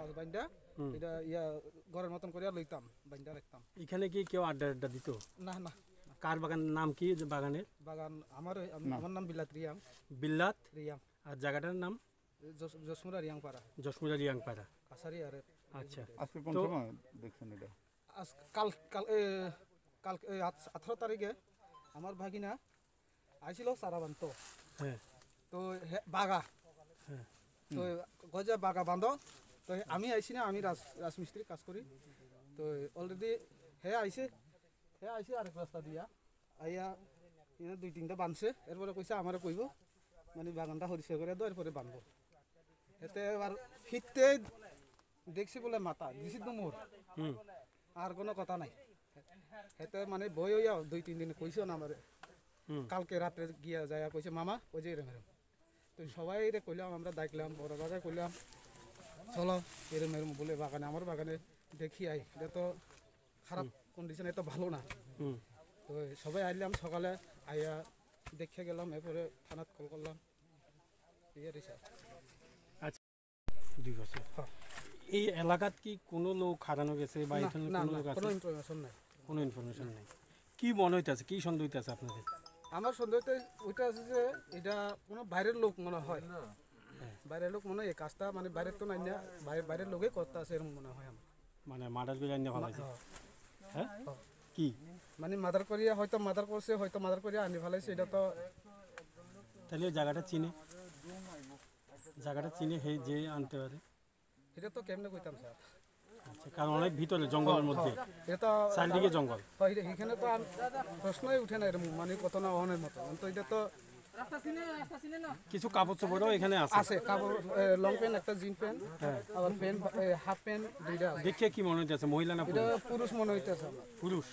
পাঁচ বাইন্দা এটা ইয়া ঘরের মতন করে লইতাম বাইন্দা রাখতাম। এখানে কি কেউ আড্ডা আড্ডা দিত? না না। কার বাগানের নাম কি বাগানের? বাগান আমার নাম বিলাত রিয়াং। বিল্লাত রিয়াং। আর জায়গাটার নাম? জসমুরা রিয়াং পাড়া। জসমুরা রিয়াং পাড়া। কাছারি আর আচ্ছা, আজকে কোন সময় দেখছেন এটা? আজ কাল 18 তারিখে আমার ভাগিনা আইছিল সারাবান্ত। হ্যাঁ। তো বাগা হ্যাঁ। তো গজা বাগা বান্ধ। তো আমি আইছি না, আমি রাজমিস্ত্রি কাজ করি। তো অলরেডি আইছে আরেক রাস্তা দিয়া আইয়া এনে 2-3টা বানছে। এরপরে কইছে আমারে কইব মানে বাগানটা হরিষে করে দাও, এরপরে বানবো। এতে এবার ফিরতে দেখছি বলে মাথা দিছি তো মোর আর কোনো কথা নাই। এতে মানে বই হইয়া 2-3 দিন কইছে না আমারে। কালকে রাত্রে গিয়া যায় কইছে মামা ওই যে এরম এরম। তো সবাই রে কইলাম, আমরা দেখলাম, বড় বাজার কইলাম চলো এরম এরম বলে বাগানে, আমার বাগানে দেখি আই। এটা তো খারাপ কন্ডিশন, এটা ভালো না। তো সবাই আইলাম সকালে, আইয়া দেখে গেলাম, এরপরে থানাত কল করলাম। আচ্ছা, 2 বছর। এই এলাকাত কি কোনো লোক হারানো গেছে বা এখানে কোনো লোক আছে? কোনো ইনফরমেশন নাই। কোনো ইনফরমেশন নাই। কি মনে হইতেছে, কি সন্দেহ হইতেছে আপনাদের? আমার সন্দেহতে ওইটা আছে যে এটা কোনো বাইরের লোক মনে হয়। বাইরের লোক মনে হয় এই কাজটা মানে বাইরের তো নাই না, বাইরের লোকে করতে আছে এরকম মনে হয় আমার। মানে মার্ডার করে আনিয়ে ফেলাইছে? হ্যাঁ, কি মানে মার্ডার করিয়া হয়তো মার্ডার করছে, হয়তো মার্ডার করিয়া আনি ফেলাইছে। এটা তো তাহলে জায়গাটা চিনে হে যে আনতে পারে? এটা তো কেমনে কইতাম স্যার। আচ্ছা, কারণ অনেক ভিতরে জঙ্গলের মধ্যে, এটা চারিদিকে জঙ্গল। এখানে তো আর প্রশ্নই উঠে না এরকম মানে কত না অনের মতো। তো এটা তো কিছু কাপড় চোপড়ও এখানে আছে। কাপড়, লং প্যান্ট, একটা জিন প্যান্ট, আবার প্যান্ট, হাফ প্যান্ট দুইটা। দেখে কি মনে হইতেছে, মহিলা না এটা পুরুষ মনে হইতেছে আমার। পুরুষ?